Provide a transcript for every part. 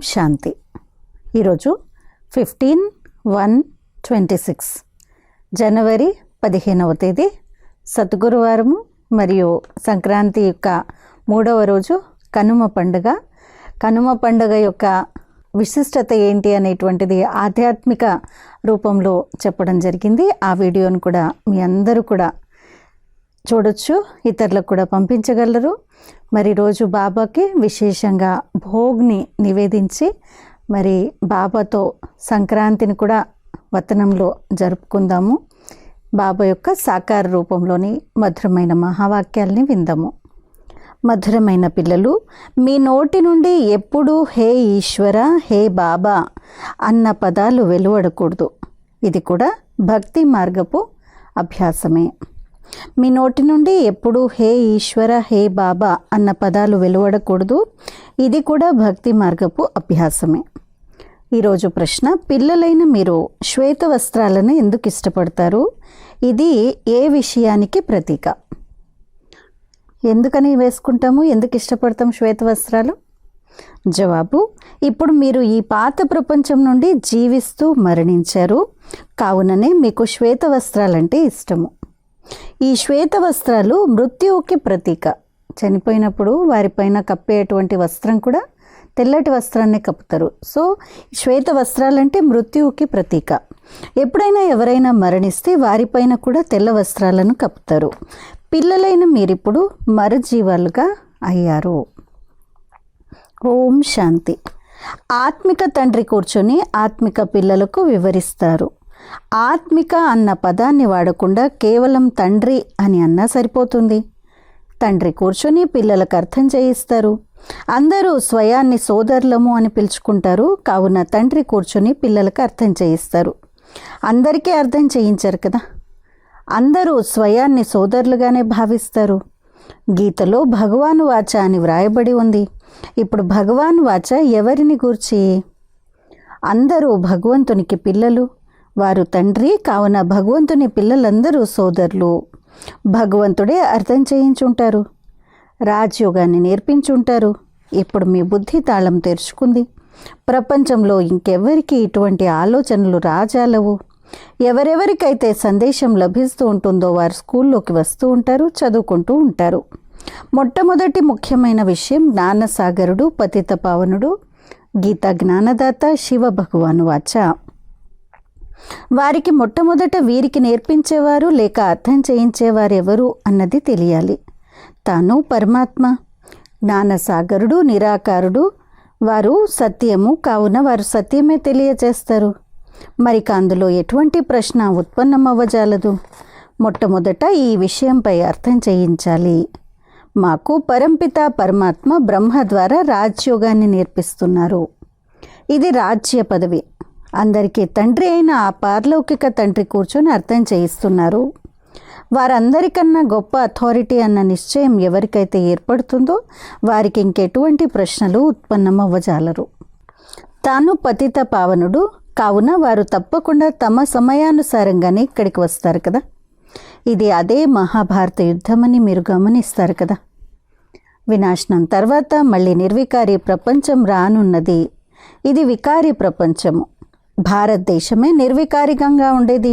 శాంతి. ఈరోజు 15/1/26 జనవరి 15వ తేదీ సద్గురువారము మరియు సంక్రాంతి యొక్క 3వ రోజు కనుమ పండుగ. కనుమ పండుగ యొక్క విశిష్టత ఏంటి అనేటువంటిది ఆధ్యాత్మిక రూపంలో చెప్పడం జరిగింది. ఆ వీడియోను కూడా మీ అందరూ కూడా చూడొచ్చు, ఇతరులకు కూడా పంపించగలరు. మరి రోజు బాబాకి విశేషంగా భోగ్ని నివేదించి మరి బాబాతో సంక్రాంతిని కూడా వతనంలో జరుపుకుందాము. బాబా యొక్క సాకార రూపంలోని మధురమైన మహావాక్యాల్ని విందాము. మధురమైన పిల్లలు, మీ నోటి నుండి ఎప్పుడూ హే ఈశ్వర, హే బాబా అన్న పదాలు వెలువడకూడదు. ఇది కూడా భక్తి మార్గపు అభ్యాసమే. మీ నోటి నుండి ఎప్పుడూ హే ఈశ్వర, హే బాబా అన్న పదాలు వెలువడకూడదు. ఇది కూడా భక్తి మార్గపు అభ్యాసమే. ఈరోజు ప్రశ్న, పిల్లలైన మీరు శ్వేత వస్త్రాలను ఎందుకు ఇష్టపడతారు? ఇది ఏ విషయానికి ప్రతీక? ఎందుకని వేసుకుంటాము, ఎందుకు ఇష్టపడతాం శ్వేత వస్త్రాలు? జవాబు, ఇప్పుడు మీరు ఈ పాత ప్రపంచం నుండి జీవిస్తూ మరణించారు, కావుననే మీకు శ్వేత వస్త్రాలంటే ఇష్టము. ఈ శ్వేత వస్త్రాలు మృత్యువుకి ప్రతీక. చనిపోయినప్పుడు వారిపైన కప్పేటువంటి వస్త్రం కూడా తెల్లటి వస్త్రాన్ని కప్పుతారు. సో శ్వేత వస్త్రాలంటే మృత్యువుకి ప్రతీక. ఎప్పుడైనా ఎవరైనా మరణిస్తే వారిపైన కూడా తెల్ల వస్త్రాలను కప్పుతారు. పిల్లలైన మీరిప్పుడు మరజీవాలుగా అయ్యారు. ఓం శాంతి. ఆత్మిక తండ్రి కూర్చొని ఆత్మిక పిల్లలకు వివరిస్తారు. ఆత్మిక అన్న పదాన్ని వాడకుండా కేవలం తండ్రి అని అన్నా సరిపోతుంది. తండ్రి కూర్చొని పిల్లలకు అర్థం చేయిస్తారు. అందరూ స్వయాన్ని సోదరులము అని పిలుచుకుంటారు, కావున తండ్రి కూర్చొని పిల్లలకు అర్థం చేయిస్తారు. అందరికీ అర్థం చేయించారు కదా. అందరూ స్వయాన్ని సోదరులుగానే భావిస్తారు. గీతలో భగవాను వాచ అని వ్రాయబడి ఉంది. ఇప్పుడు భగవాను వాచ ఎవరిని గూర్చి? అందరూ భగవంతునికి పిల్లలు, వారు తండ్రి, కావున భగవంతుని పిల్లలందరూ సోదరులు. భగవంతుడే అర్థం చేయించుంటారు, రాజయోగాన్ని నేర్పించుంటారు. ఇప్పుడు మీ బుద్ధి తాళం తెరుచుకుంది. ప్రపంచంలో ఇంకెవ్వరికి ఇటువంటి ఆలోచనలు రాజాలవు. ఎవరెవరికైతే సందేశం లభిస్తూ ఉంటుందో వారు స్కూల్లోకి వస్తూ ఉంటారు, చదువుకుంటూ ఉంటారు. మొట్టమొదటి ముఖ్యమైన విషయం, జ్ఞానసాగరుడు పతిత పావనుడు గీత జ్ఞానదాత శివ భగవాను వాచ. వారికి మొట్టమొదట వీరికి నేర్పించేవారు లేక అర్థం చేయించేవారు ఎవరు అన్నది తెలియాలి. తాను పరమాత్మ, జ్ఞానసాగరుడు నిరాకారుడు, వారు సత్యము, కావున వారు సత్యమే తెలియజేస్తారు. మరి అందులో ఎటువంటి ప్రశ్న ఉత్పన్నమవ్వజాలదు. మొట్టమొదట ఈ విషయంపై అర్థం చేయించాలి. మాకు పరంపిత పరమాత్మ బ్రహ్మ ద్వారా రాజ్యోగాన్ని నేర్పిస్తున్నారు. ఇది రాజ్య పదవి. అందరికీ తండ్రి అయిన ఆ పారలౌకిక తండ్రి కూర్చొని అర్థం చేయిస్తున్నారు. వారందరికన్నా గొప్ప అథారిటీ అన్న నిశ్చయం ఎవరికైతే ఏర్పడుతుందో వారికి ఇంకెటువంటి ప్రశ్నలు ఉత్పన్నమవ్వజాలరు. తాను పతిత పావనుడు, కావున వారు తప్పకుండా తమ సమయానుసారంగానే ఇక్కడికి వస్తారు కదా. ఇది అదే మహాభారత యుద్ధమని మీరు గమనిస్తారు కదా. వినాశనం తర్వాత మళ్ళీ నిర్వికారి ప్రపంచం రానున్నది. ఇది వికారి ప్రపంచము. భారతదేశమే నిర్వికారికంగా ఉండేది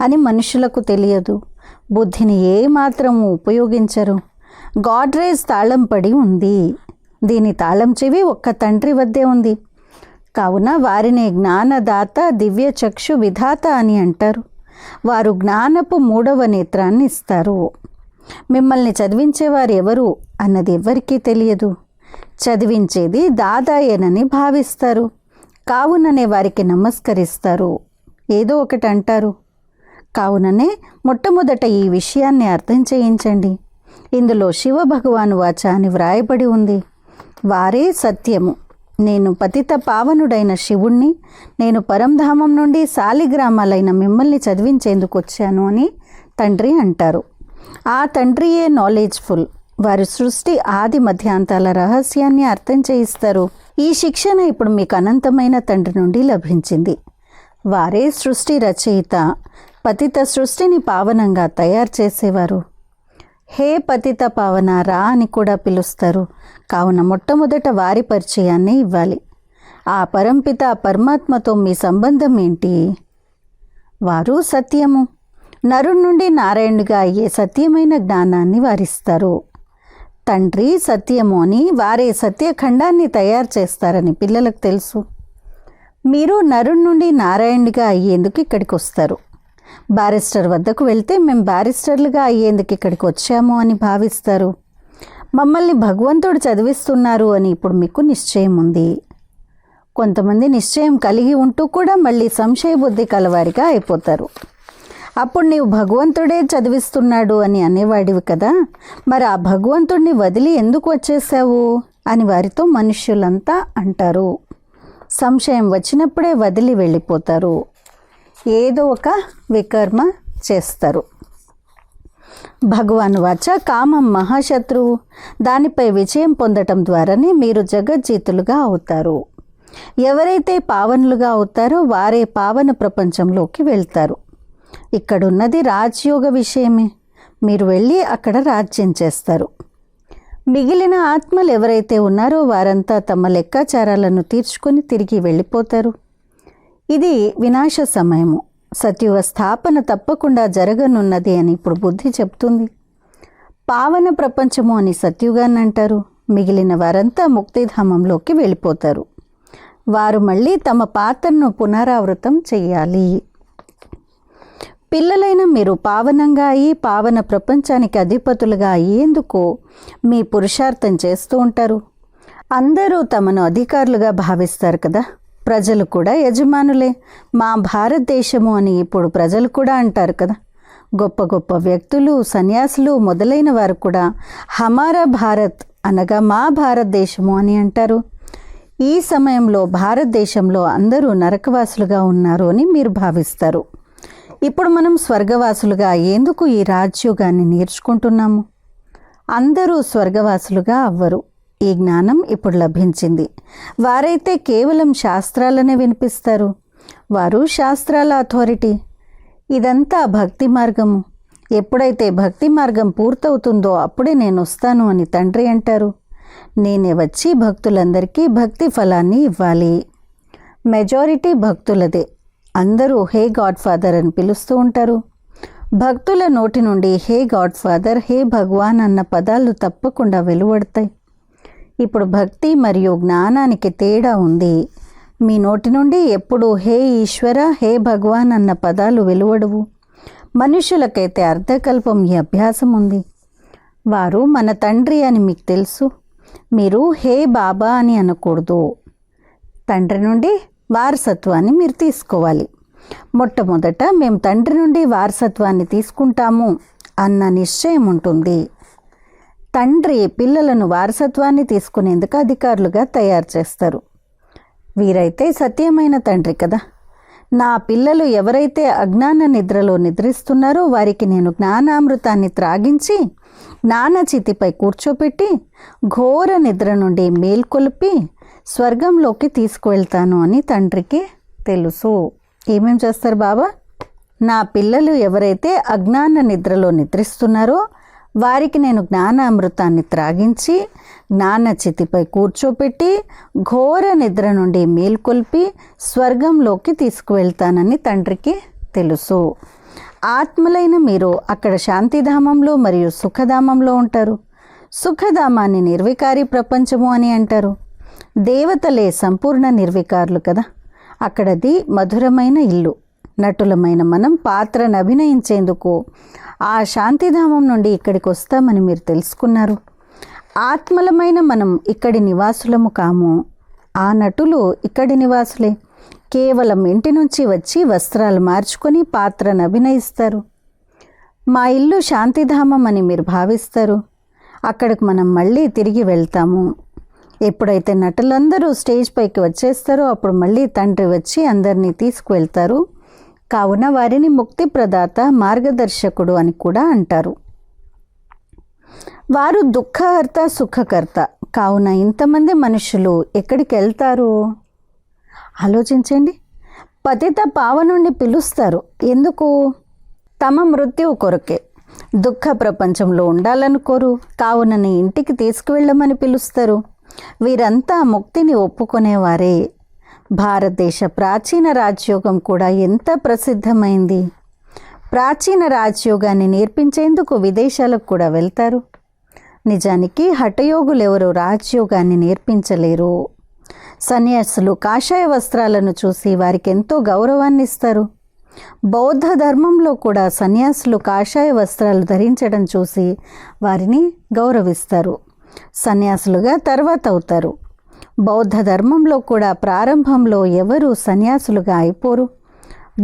అని మనుషులకు తెలియదు. బుద్ధిని ఏమాత్రము ఉపయోగించరు. గాడ్రేజ్ తాళం పడి ఉంది. దీని తాళం చెవి ఒక్క తండ్రి వద్దే ఉంది. కావున వారిని జ్ఞానదాత, దివ్య చక్షు విధాత అని అంటారు. వారు జ్ఞానపు 3వ నేత్రాన్ని ఇస్తారు. మిమ్మల్ని చదివించేవారు ఎవరు అన్నది ఎవరికీ తెలియదు. చదివించేది దాదాయేనని భావిస్తారు. కావుననే వారికి నమస్కరిస్తారు, ఏదో ఒకటి అంటారు. కావుననే మొట్టమొదట ఈ విషయాన్ని అర్థం చేయించండి. ఇందులో శివ భగవాను వాచ అని వ్రాయబడి ఉంది. వారే సత్యము. నేను పతిత పావనుడైన శివుణ్ణి, నేను పరంధామం నుండి శాలిగ్రామాలైన మిమ్మల్ని చదివించేందుకు వచ్చాను అని తండ్రి అంటారు. ఆ తండ్రియే నాలెడ్జ్ఫుల్. వారి సృష్టి ఆది మధ్యాంతాల రహస్యాన్ని అర్థం చేయిస్తారు. ఈ శిక్షణ ఇప్పుడు మీకు అనంతమైన తండ్రి నుండి లభించింది. వారే సృష్టి రచయిత, పతిత సృష్టిని పావనంగా తయారు చేసేవారు. హే పతిత పావన రా అని కూడా పిలుస్తారు. కావున మొట్టమొదట వారి పరిచయాన్ని ఇవ్వాలి. ఆ పరంపిత పరమాత్మతో మీ సంబంధం ఏంటి? వారు సత్యము. నరుడి నుండి నారాయణుడిగా అయ్యే సత్యమైన జ్ఞానాన్ని వారిస్తారు. తండ్రి సత్యము అని వారే సత్యఖండాన్ని తయారు చేస్తారని పిల్లలకు తెలుసు. మీరు నరుడి నుండి నారాయణుడిగా అయ్యేందుకు ఇక్కడికి వస్తారు. బారిస్టర్ వద్దకు వెళ్తే మేము బారిస్టర్లుగా అయ్యేందుకు ఇక్కడికి వచ్చాము అని భావిస్తారు. మమ్మల్ని భగవంతుడు చదివిస్తున్నారు అని ఇప్పుడు మీకు నిశ్చయం ఉంది. కొంతమంది నిశ్చయం కలిగి ఉంటూ కూడా మళ్ళీ సంశయ బుద్ధి కలవారిగా అయిపోతారు. అప్పుడు నీవు భగవంతుడే చదివిస్తున్నాడు అని అనేవాడివి కదా, మరి ఆ భగవంతుడిని వదిలి ఎందుకు వచ్చేసావు అని వారితో మనుష్యులంతా అంటారు. సంశయం వచ్చినప్పుడే వదిలి వెళ్ళిపోతారు. ఏదో ఒక వికర్మ చేస్తారు. భగవాన్ వాచ కామం మహాశత్రువు. దానిపై విజయం పొందటం ద్వారానే మీరు జగజ్జీతులుగా అవుతారు. ఎవరైతే పావనులుగా అవుతారో వారే పావన ప్రపంచంలోకి వెళ్తారు. ఇక్కడున్నది రాజ్యోగ విషయమే. మీరు వెళ్ళి అక్కడ రాజ్యం చేస్తారు. మిగిలిన ఆత్మలు ఎవరైతే ఉన్నారో వారంతా తమ లెక్కాచారాలను తీర్చుకొని తిరిగి వెళ్ళిపోతారు. ఇది వినాశ సమయము. సత్యుగ స్థాపన తప్పకుండా జరగనున్నది అని ఇప్పుడు బుద్ధి చెప్తుంది. పావన ప్రపంచము అని సత్యుగాన్ని అంటారు. మిగిలిన వారంతా ముక్తిధామంలోకి వెళ్ళిపోతారు. వారు మళ్ళీ తమ పాత్రను పునరావృతం చెయ్యాలి. పిల్లలైన మీరు పావనంగా అయ్యి పావన ప్రపంచానికి అధిపతులుగా అయ్యేందుకు మీ పురుషార్థం చేస్తూ ఉంటారు. అందరూ తమను అధికారులుగా భావిస్తారు కదా. ప్రజలు కూడా యజమానులే. మా భారతదేశము అని ఇప్పుడు ప్రజలు కూడా అంటారు కదా. గొప్ప గొప్ప వ్యక్తులు, సన్యాసులు మొదలైన వారు కూడా హమారా భారత్ అనగా మా భారతదేశము అని అంటారు. ఈ సమయంలో భారతదేశంలో అందరూ నరకవాసులుగా ఉన్నారు అని మీరు భావిస్తారు. ఇప్పుడు మనం స్వర్గవాసులుగా అయ్యేందుకు ఈ రాజ్యోగాన్ని నేర్చుకుంటున్నాము. అందరూ స్వర్గవాసులుగా అవ్వరు. ఈ జ్ఞానం ఇప్పుడు లభించింది. వారైతే కేవలం శాస్త్రాలనే వినిపిస్తారు. వారు శాస్త్రాల అథారిటీ. ఇదంతా భక్తి మార్గము. ఎప్పుడైతే భక్తి మార్గం పూర్తవుతుందో అప్పుడే నేను వస్తాను అని తండ్రి అంటారు. నేనే వచ్చి భక్తులందరికీ భక్తి ఫలాన్ని ఇవ్వాలి. మెజారిటీ భక్తులదే. అందరూ హే గాడ్ ఫాదర్ అని పిలుస్తూ ఉంటారు. భక్తుల నోటి నుండి హే గాడ్ ఫాదర్, హే భగవాన్ అన్న పదాలు తప్పకుండా వెలువడతాయి. ఇప్పుడు భక్తి మరియు జ్ఞానానికి తేడా ఉంది. మీ నోటి నుండి ఎప్పుడు హే ఈశ్వర, హే భగవాన్ అన్న పదాలు వెలువడవు. మనుషులకైతే అర్ధకల్పం ఈ అభ్యాసం ఉంది. వారు మన తండ్రి అని మీకు తెలుసు. మీరు హే బాబా అని అనకూడదు. తండ్రి నుండి వారసత్వాన్ని మీరు తీసుకోవాలి. మొట్టమొదట మేము తండ్రి నుండి వారసత్వాన్ని తీసుకుంటాము అన్న నిశ్చయం ఉంటుంది. తండ్రి పిల్లలను వారసత్వాన్ని తీసుకునేందుకు అధికారులుగా తయారు చేస్తారు. వీరైతే సత్యమైన తండ్రి కదా. నా పిల్లలు ఎవరైతే అజ్ఞాన నిద్రలో నిద్రిస్తున్నారో వారికి నేను జ్ఞానామృతాన్ని త్రాగించి జ్ఞానచితిపై కూర్చోపెట్టి ఘోర నిద్ర నుండి మేల్కొల్పి స్వర్గంలోకి తీసుకువెళ్తాను అని తండ్రికి తెలుసు. ఏమేం చేస్తారు బాబా? నా పిల్లలు ఎవరైతే అజ్ఞాన నిద్రలో నిద్రిస్తున్నారో వారికి నేను జ్ఞానామృతాన్ని త్రాగించి జ్ఞానచితిపై కూర్చోపెట్టి ఘోర నిద్ర నుండి మేల్కొల్పి స్వర్గంలోకి తీసుకువెళ్తానని తండ్రికి తెలుసు. ఆత్మలైన మీరు అక్కడ శాంతిధామంలో మరియు సుఖధామంలో ఉంటారు. సుఖధామాన్ని నిర్వికారి ప్రపంచము అని అంటారు. దేవతలే సంపూర్ణ నిర్వికారులు కదా. అక్కడది మధురమైన ఇల్లు. నటులమైన మనం పాత్రను అభినయించేందుకు ఆ శాంతిధామం నుండి ఇక్కడికి వస్తామని మీరు తెలుసుకున్నారు. ఆత్మలమైన మనం ఇక్కడి నివాసులము కాము. ఆ నటులు ఇక్కడి నివాసులే. కేవలం ఇంటి నుంచి వచ్చి వస్త్రాలు మార్చుకొని పాత్రను అభినయిస్తారు. మా ఇల్లు శాంతిధామం అని మీరు భావిస్తారు. అక్కడికి మనం మళ్ళీ తిరిగి వెళ్తాము. ఎప్పుడైతే నటులందరూ స్టేజ్ పైకి వచ్చేస్తారో అప్పుడు మళ్ళీ తండ్రి వచ్చి అందరినీ తీసుకువెళ్తారు. కావున వారిని ముక్తి ప్రదాత, మార్గదర్శకుడు అని కూడా అంటారు. వారు దుఃఖహర్త, సుఖకర్త. కావున ఇంతమంది మనుషులు ఎక్కడికి వెళ్తారు ఆలోచించండి. పతిత పావనుణ్ణి పిలుస్తారు. ఎందుకు? తమ మృత్యువు కొరకే. దుఃఖ ప్రపంచంలో ఉండాలనుకోరు. కావున నీ ఇంటికి తీసుకువెళ్ళమని పిలుస్తారు. వీరంతా ముక్తిని ఒప్పుకునేవారే. భారతదేశ ప్రాచీన రాజయోగం కూడా ఎంత ప్రసిద్ధమైంది. ప్రాచీన రాజయోగాన్ని నేర్పించేందుకు విదేశాలకు కూడా వెళ్తారు. నిజానికి హఠయోగులు ఎవరు రాజయోగాన్ని నేర్పించలేరు. సన్యాసులు కాషాయ వస్త్రాలను చూసి వారికి ఎంతో గౌరవాన్ని ఇస్తారు. బౌద్ధ ధర్మంలో కూడా సన్యాసులు కాషాయ వస్త్రాలు ధరించడం చూసి వారిని గౌరవిస్తారు. సన్యాసులుగా తర్వాత అవుతారు. బౌద్ధ ధర్మంలో కూడా ప్రారంభంలో ఎవరు సన్యాసులుగా అయిపోరు.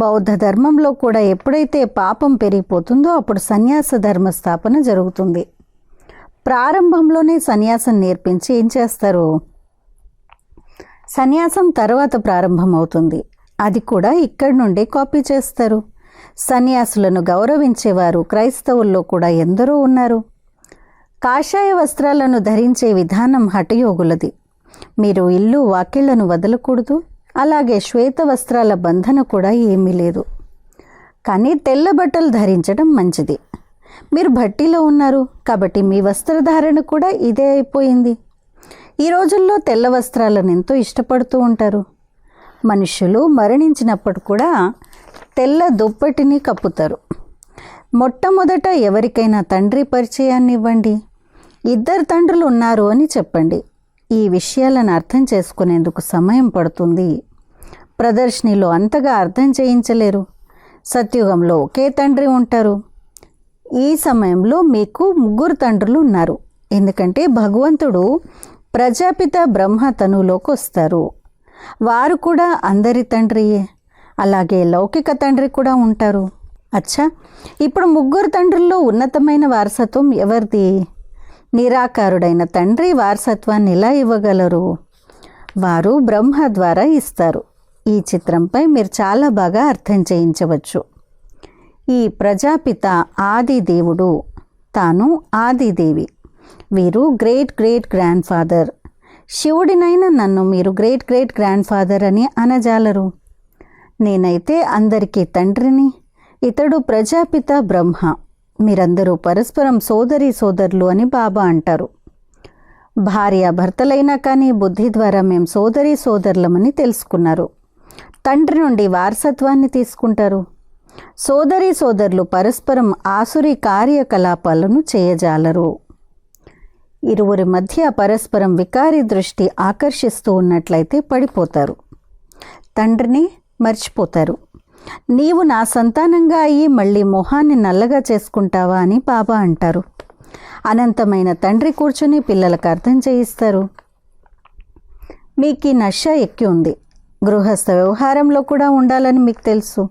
బౌద్ధ ధర్మంలో కూడా ఎప్పుడైతే పాపం పెరిగిపోతుందో అప్పుడు సన్యాస ధర్మ స్థాపన జరుగుతుంది. ప్రారంభంలోనే సన్యాసం నేర్పించి ఏం చేస్తారు? సన్యాసం తర్వాత ప్రారంభమవుతుంది. అది కూడా ఇక్కడి నుండే కాపీ చేస్తారు. సన్యాసులను గౌరవించేవారు క్రైస్తవుల్లో కూడా ఎందరో ఉన్నారు. కాషాయ వస్త్రాలను ధరించే విధానం హఠయోగులది. మీరు ఇల్లు వాకిళ్లను వదలకూడదు. అలాగే శ్వేత వస్త్రాల బంధన కూడా ఏమీ లేదు. కానీ తెల్ల బట్టలు ధరించడం మంచిది. మీరు భట్టీలో ఉన్నారు కాబట్టి మీ వస్త్రధారణ కూడా ఇదే అయిపోయింది. ఈ రోజుల్లో తెల్ల వస్త్రాలను ఎంతో ఇష్టపడుతూ ఉంటారు. మనుషులు మరణించినప్పుడు కూడా తెల్ల దుప్పటిని కప్పుతారు. మొట్టమొదట ఎవరికైనా తండ్రి పరిచయాన్ని ఇవ్వండి. 2 తండ్రులు ఉన్నారు అని చెప్పండి. ఈ విషయాలను అర్థం చేసుకునేందుకు సమయం పడుతుంది. ప్రదర్శనలో అంతగా అర్థం చేయించలేరు. సత్యుగంలో ఒకే తండ్రి ఉంటారు. ఈ సమయంలో మీకు 3 తండ్రులు ఉన్నారు. ఎందుకంటే భగవంతుడు ప్రజాపిత బ్రహ్మ తనులోకి వస్తారు. వారు కూడా అందరి తండ్రియే. అలాగే లౌకిక తండ్రి కూడా ఉంటారు. అచ్చా, ఇప్పుడు 3 తండ్రుల్లో ఉన్నతమైన వారసత్వం ఎవరిది? నిరాకారుడైన తండ్రి వారసత్వాన్ని ఎలా ఇవ్వగలరు? వారు బ్రహ్మ ద్వారా ఇస్తారు. ఈ చిత్రంపై మీరు చాలా బాగా అర్థం చేయించవచ్చు. ఈ ప్రజాపిత ఆది దేవుడు, తాను ఆదిదేవి. వీరు గ్రేట్ గ్రేట్ గ్రాండ్ ఫాదర్. శివుడినైనా నన్ను మీరు గ్రేట్ గ్రేట్ గ్రాండ్ ఫాదర్ అని అనజాలరు. నేనైతే అందరికీ తండ్రిని. ఇతడు ప్రజాపిత బ్రహ్మ. మీరందరూ పరస్పరం సోదరి సోదరులు అని బాబా అంటారు. భార్యాభర్తలైనా కానీ బుద్ధి ద్వారా మేము సోదరి సోదరులమని తెలుసుకున్నారు. తండ్రి నుండి వారసత్వాన్ని తీసుకుంటారు. సోదరి సోదరులు పరస్పరం ఆసురి కార్యకలాపాలను చేయజాలరు. ఇరువురి మధ్య పరస్పరం వికారి దృష్టి ఆకర్షిస్తూ ఉన్నట్లయితే పడిపోతారు. తండ్రిని మర్చిపోతారు. నీవు నా సంతానంగా అయ్యి మళ్ళీ మొహాన్ని నల్లగా చేసుకుంటావా అని బాబా అంటారు. అనంతమైన తండ్రి కూర్చుని పిల్లలకు అర్థం చేయిస్తారు. మీకు ఈ నష ఎక్కి ఉంది. గృహస్థ వ్యవహారంలో కూడా ఉండాలని మీకు తెలుసు.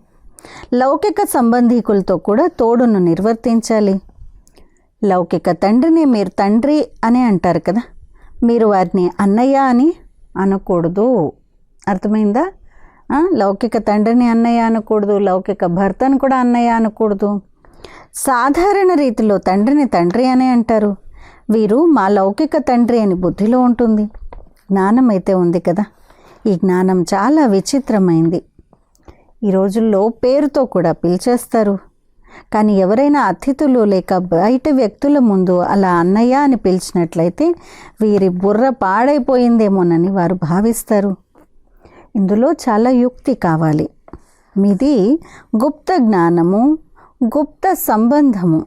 లౌకిక సంబంధీకులతో కూడా తోడును నిర్వర్తించాలి. లౌకిక తండ్రిని మీరు తండ్రి అని అంటారు కదా, మీరు వారిని అన్నయ్య అని అనకూడదు. అర్థమైందా? లౌకిక తండ్రిని అన్నయ్య అనకూడదు, లౌకిక భర్తను కూడా అన్నయ్య అనకూడదు. సాధారణ రీతిలో తండ్రిని తండ్రి అనే అంటారు. వీరు మా లౌకిక తండ్రి అని బుద్ధిలో ఉంటుంది. జ్ఞానం అయితే ఉంది కదా. ఈ జ్ఞానం చాలా విచిత్రమైంది. ఈ రోజుల్లో పేరుతో కూడా పిలిచేస్తారు. కానీ ఎవరైనా అతిథులు లేక బయట వ్యక్తుల ముందు అలా అన్నయ్య అని పిలిచినట్లయితే వీరి బుర్ర పాడైపోయిందేమోనని వారు భావిస్తారు. ఇందులో చాలా యుక్తి కావాలి. మీది గుప్త జ్ఞానము, గుప్త సంబంధము.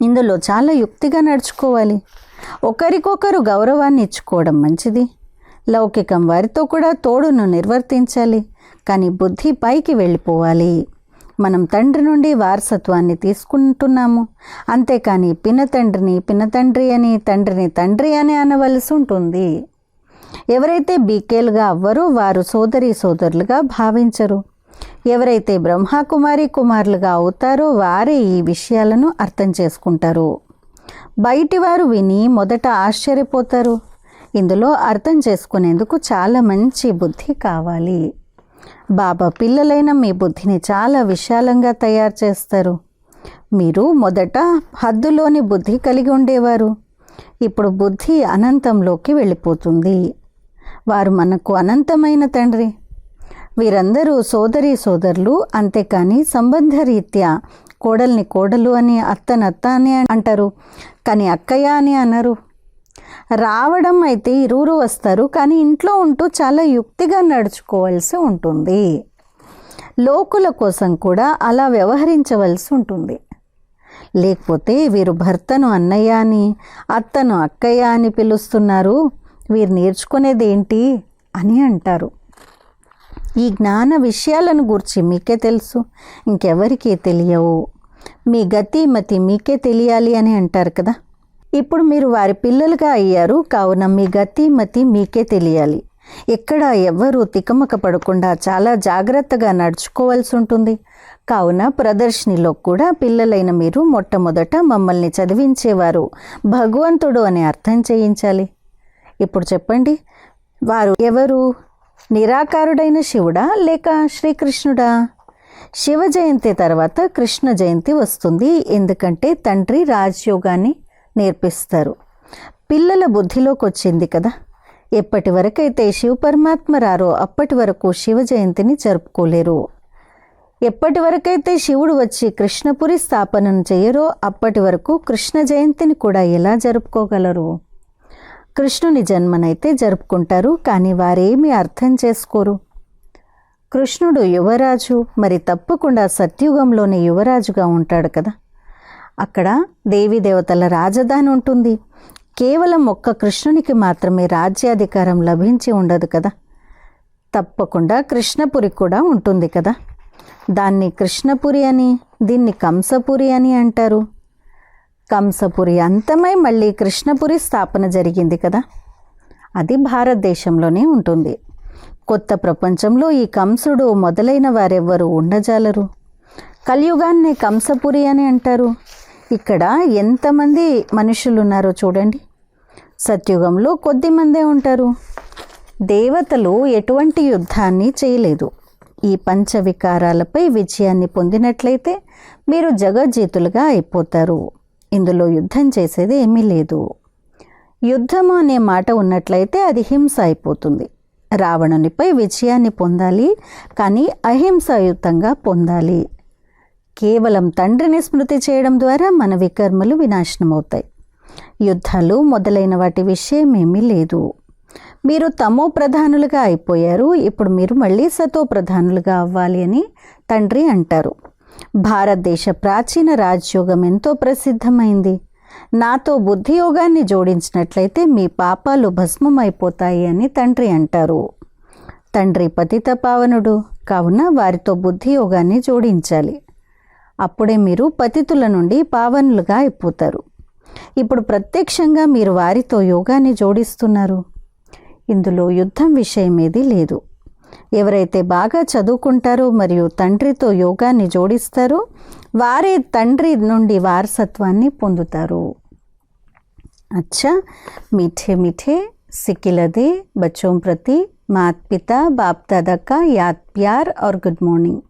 ఇందులో చాలా యుక్తిగా నడుచుకోవాలి. ఒకరికొకరు గౌరవాన్ని ఇచ్చుకోవడం మంచిది. లౌకికం వారితో కూడా తోడును నిర్వర్తించాలి. కానీ బుద్ధి పైకి వెళ్ళిపోవాలి. మనం తండ్రి నుండి వారసత్వాన్ని తీసుకుంటున్నాము. అంతేకాని పినతండ్రిని పినతండ్రి అని, తండ్రిని తండ్రి అని అనవలసి ఉంటుంది. ఎవరైతే బీకేలుగా అవ్వరో వారు సోదరి సోదరులుగా భావించరు. ఎవరైతే బ్రహ్మకుమారి కుమారులుగా అవుతారో వారే ఈ విషయాలను అర్థం చేసుకుంటారు. బయటి వారు విని మొదట ఆశ్చర్యపోతారు. ఇందులో అర్థం చేసుకునేందుకు చాలా మంచి బుద్ధి కావాలి. బాబా పిల్లలైన మీ బుద్ధిని చాలా విశాలంగా తయారు చేస్తారు. మీరు మొదట హద్దులోని బుద్ధి కలిగి ఉండేవారు. ఇప్పుడు బుద్ధి అనంతంలోకి వెళ్ళిపోతుంది. వారు మనకు అనంతమైన తండ్రి. వీరందరూ సోదరి సోదరులు. అంతేకాని సంబంధరీత్యా కోడల్ని కోడలు అని, అత్తనత్త అని అంటారు. కానీ అక్కయ్య అని అనరు. రావడం అయితే ఇరువురు వస్తారు, కానీ ఇంట్లో ఉంటూ చాలా యుక్తిగా నడుచుకోవాల్సి ఉంటుంది. లోకుల కోసం కూడా అలా వ్యవహరించవలసి ఉంటుంది. లేకపోతే వీరు భర్తను అన్నయ్య అని, అత్తను అక్కయ్య అని పిలుస్తున్నారు, వీరు నేర్చుకునేది ఏంటి అని అంటారు. ఈ జ్ఞాన విషయాలను గూర్చి మీకే తెలుసు, ఇంకెవరికీ తెలియవు. మీ గతి మతి మీకే తెలియాలి అని అంటారు కదా. ఇప్పుడు మీరు వారి పిల్లలుగా అయ్యారు కావున మీ గతి మతి మీకే తెలియాలి. ఎక్కడ ఎవ్వరూ తికమక పడకుండా చాలా జాగ్రత్తగా నడుచుకోవాల్సి ఉంటుంది. కావున ప్రదర్శనలో కూడా పిల్లలైన మీరు మొట్టమొదట మమ్మల్ని చదివించేవారు భగవంతుడు అని అర్థం చేయించాలి. ఇప్పుడు చెప్పండి, వారు ఎవరు? నిరాకారుడైన శివుడా లేక శ్రీకృష్ణుడా? శివ జయంతి తర్వాత కృష్ణ జయంతి వస్తుంది. ఎందుకంటే తండ్రి రాజయోగాన్ని నేర్పిస్తారు. పిల్లల బుద్ధిలోకి వచ్చింది కదా. ఎప్పటి వరకైతే శివ పరమాత్మ రారో అప్పటి వరకు శివ జయంతిని జరుపుకోలేరు. ఎప్పటి వరకైతే శివుడు వచ్చి కృష్ణపురి స్థాపనను చేయరో అప్పటి వరకు కృష్ణ జయంతిని కూడా ఎలా జరుపుకోగలరు? కృష్ణుని జన్మనైతే జరుపుకుంటారు, కానీ వారేమీ అర్థం చేసుకోరు. కృష్ణుడు యువరాజు, మరి తప్పకుండా సత్యుగంలోనే యువరాజుగా ఉంటాడు కదా. అక్కడ దేవీ దేవతల రాజధాని ఉంటుంది. కేవలం ఒక్క కృష్ణునికి మాత్రమే రాజ్యాధికారం లభించి ఉండదు కదా. తప్పకుండా కృష్ణపురి కూడా ఉంటుంది కదా. దాన్ని కృష్ణపురి అని, దీన్ని కంసపురి అని అంటారు. కంసపురి అంతమై మళ్ళీ కృష్ణపురి స్థాపన జరిగింది కదా. అది భారతదేశంలోనే ఉంటుంది. కొత్త ప్రపంచంలో ఈ కంసుడు మొదలైన వారెవ్వరూ ఉండజాలరు. కలియుగాన్ని కంసపురి అని అంటారు. ఇక్కడ ఎంతమంది మనుషులు ఉన్నారో చూడండి. సత్యుగంలో కొద్దిమందే ఉంటారు. దేవతలు ఎటువంటి యుద్ధాన్ని చేయలేదు. ఈ పంచవికారాలపై విజయాన్ని పొందినట్లయితే మీరు జగజ్జీతులుగా అయిపోతారు. ఇందులో యుద్ధం చేసేది ఏమీ లేదు. యుద్ధము అనే మాట ఉన్నట్లయితే అది హింస అయిపోతుంది. రావణునిపై విజయాన్ని పొందాలి, కానీ అహింసాయుతంగా పొందాలి. కేవలం తండ్రిని స్మృతి చేయడం ద్వారా మన వికర్మలు వినాశనమవుతాయి. యుద్ధాలు మొదలైన వాటి విషయం ఏమీ లేదు. మీరు తమో ప్రధానులుగా అయిపోయారు. ఇప్పుడు మీరు మళ్ళీ సతో ప్రధానులుగా అవ్వాలి అని తండ్రి అంటారు. భారతదేశ ప్రాచీన రాజయోగం ఎంతో ప్రసిద్ధమైంది. నాతో బుద్ధి యోగాన్ని జోడించినట్లయితే మీ పాపాలు భస్మమైపోతాయి అని తండ్రి అంటారు. తండ్రి పతిత పావనుడు, కావున వారితో బుద్ధి యోగాన్ని జోడించాలి. అప్పుడే మీరు పతితుల నుండి పావనులుగా అయిపోతారు. ఇప్పుడు ప్రత్యక్షంగా మీరు వారితో యోగాన్ని జోడిస్తున్నారు. ఇందులో యుద్ధం విషయం ఏదీ లేదు. ఎవరైతే బాగా చదువుకుంటారో మరియు తండ్రితో యోగాన్ని జోడిస్తారో వారే తండ్రి నుండి వారసత్వాన్ని పొందుతారు. अच्छा, मीठे मीठे सिकिलदे बच्चों प्रति माता पिता बाप दादा का याद प्यार और गुड मॉर्निंग.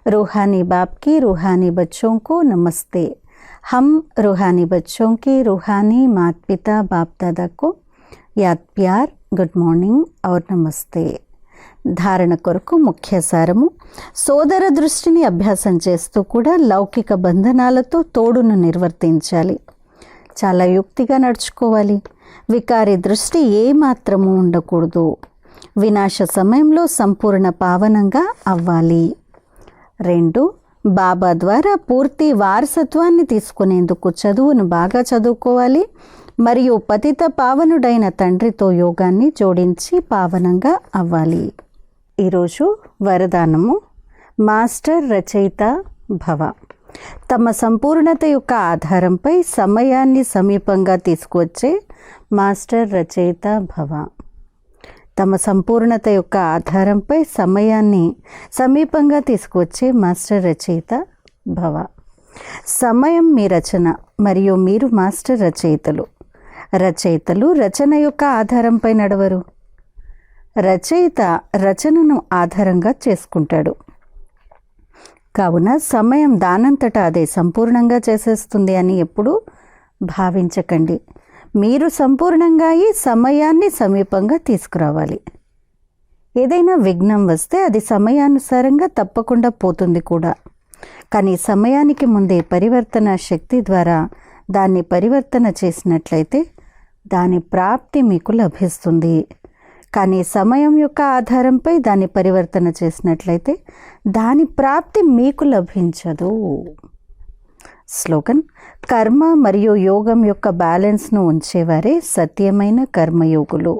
रूहानी बाप की रूहानी बच्चों को नमस्ते. हम रूहानी बच्चों के रूहानी माता पिता बाप दादा को याद प्यार गुड मॉर्निंग और नमस्ते. ధారణ కొరకు ముఖ్య సారము: సోదర దృష్టిని అభ్యాసం చేస్తూ కూడా లౌకిక బంధనాలతో తోడును నిర్వర్తించాలి. చాలా యుక్తిగా నడుచుకోవాలి. వికారి దృష్టి ఏమాత్రము ఉండకూడదు. వినాశ సమయంలో సంపూర్ణ పావనంగా అవ్వాలి. 2. బాబా ద్వారా పూర్తి వారసత్వాన్ని తీసుకునేందుకు చదువును బాగా చదువుకోవాలి మరియు పతిత పావనుడైన తండ్రితో యోగాన్ని జోడించి పావనంగా అవ్వాలి. ఈరోజు వరదానము: మాస్టర్ రచయిత భవ. తమ సంపూర్ణత యొక్క ఆధారంపై సమయాన్ని సమీపంగా తీసుకువచ్చే మాస్టర్ రచయిత భవ. తమ సంపూర్ణత యొక్క ఆధారంపై సమయాన్ని సమీపంగా తీసుకువచ్చే మాస్టర్ రచయిత భవ. సమయం మీ రచన మరియు మీరు మాస్టర్ రచయితలు. రచయితలు రచన యొక్క ఆధారంపై నడవరు. రచయిత రచనను ఆధారంగా చేసుకుంటాడు. కావున సమయం దానంతటా అదే సంపూర్ణంగా చేసేస్తుంది అని ఎప్పుడూ భావించకండి. మీరు సంపూర్ణంగా ఈ సమయాన్ని సమీపంగా తీసుకురావాలి. ఏదైనా విఘ్నం వస్తే అది సమయానుసారంగా తప్పకుండా పోతుంది కూడా. కానీ సమయానికి ముందే పరివర్తన శక్తి ద్వారా దాన్ని పరివర్తన చేసినట్లయితే దాని ప్రాప్తి మీకు లభిస్తుంది. కానీ సమయం యొక్క ఆధారంపై దాన్ని పరివర్తన చేసినట్లయితే దాని ప్రాప్తి మీకు లభించదు. స్లోగన్: కర్మ మరియు యోగం యొక్క బ్యాలెన్స్ను ఉంచేవారే సత్యమైన కర్మయోగులు.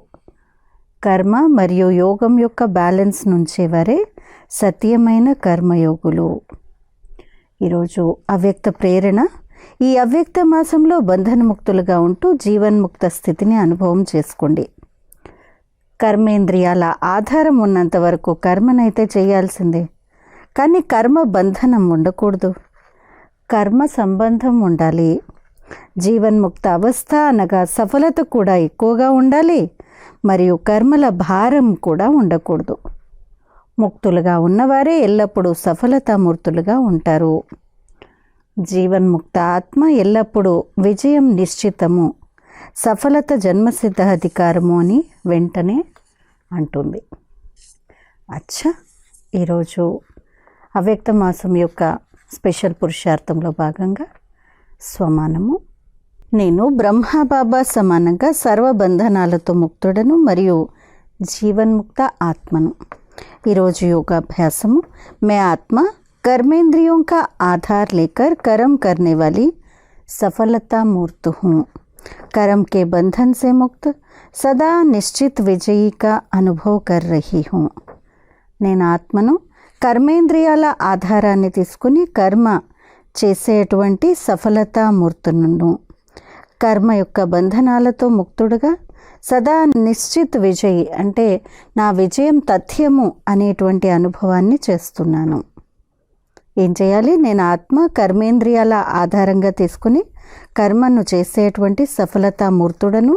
కర్మ మరియు యోగం యొక్క బ్యాలెన్స్ను ఉంచేవారే సత్యమైన కర్మయోగులు. ఈరోజు అవ్యక్త ప్రేరణ: ఈ అవ్యక్త మాసంలో బంధనముక్తులుగా ఉంటూ జీవన్ముక్త స్థితిని అనుభవం చేసుకోండి. కర్మేంద్రియాల ఆధారం ఉన్నంత వరకు కర్మనైతే చేయాల్సిందే, కానీ కర్మ బంధనం ఉండకూడదు. కర్మ సంబంధం ఉండాలి. జీవన్ముక్త అవస్థ అనగా సఫలత కూడా ఎక్కువగా ఉండాలి, మరియు కర్మల భారం కూడా ఉండకూడదు. ముక్తులుగా ఉన్నవారే ఎల్లప్పుడూ సఫలతామూర్తులుగా ఉంటారు. జీవన్ముక్త ఆత్మ ఎల్లప్పుడూ విజయం నిశ్చితము, సఫలత జన్మసిద్ధ అధికారము అని వెంటనే అంటుంది. అచ్చా, ఈరోజు అవ్యక్త మాసం యొక్క స్పెషల్ పురుషార్థంలో భాగంగా స్వమానము: నేను బ్రహ్మబాబా సమానంగా సర్వబంధనాలతో ముక్తుడను మరియు జీవన్ముక్త ఆత్మను. ఈరోజు योगाभ्यासము: मैं आत्मा कर्मेंद्रियों का आधार लेकर कर्म करने वाली सफलता मूर्त हूँ. कर्म के बंधन से मुक्त सदा निश्चित विजयी का अनुभव कर रही हूँ. నేను ఆత్మను కర్మేంద్రియాల ఆధారాన్ని తీసుకుని కర్మ చేసేటువంటి సఫలతామూర్తులను. కర్మ యొక్క బంధనాలతో ముక్తుడుగా సదా నిశ్చిత్ విజయి అంటే నా విజయం తథ్యము అనేటువంటి అనుభవాన్ని చేస్తున్నాను. ఏం చేయాలి? నేను ఆత్మ కర్మేంద్రియాల ఆధారంగా తీసుకుని కర్మను చేసేటువంటి సఫలతామూర్తుడను.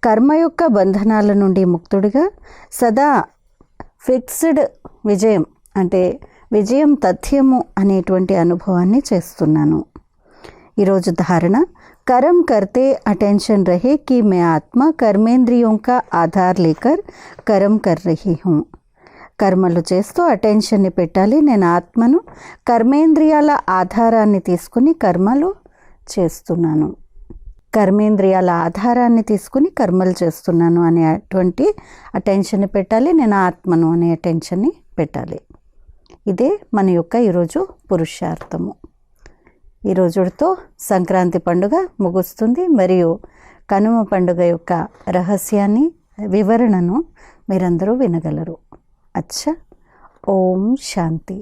కర్మ యొక్క బంధనాల నుండి ముక్తుడిగా సదా ఫిక్స్డ్ విజయం అంటే విజయం తథ్యము అనేటువంటి అనుభవాన్ని చేస్తున్నాను. ఈరోజు ధారణ: कर्म करते अटेंशन रहे कि मैं आत्मा कर्मेंद्रियों का आधार लेकर कर्म कर रही हूँ. కర్మలు చేస్తూ అటెన్షన్ని పెట్టాలి. నేను ఆత్మను కర్మేంద్రియాల ఆధారాన్ని తీసుకుని కర్మలు చేస్తున్నాను. కర్మేంద్రియాల ఆధారాన్ని తీసుకుని కర్మలు చేస్తున్నాను అనేటువంటి అటెన్షన్ని పెట్టాలి. నేను ఆత్మను అనే అటెన్షన్ని పెట్టాలి. ఇదే మన యొక్క ఈరోజు పురుషార్థము. ఈ రోజుతో సంక్రాంతి పండుగ ముగుస్తుంది మరియు కనుమ పండుగ యొక్క రహస్యాన్ని వివరణను మీరందరూ వినగలరు. అచ్చా, ఓం శాంతి.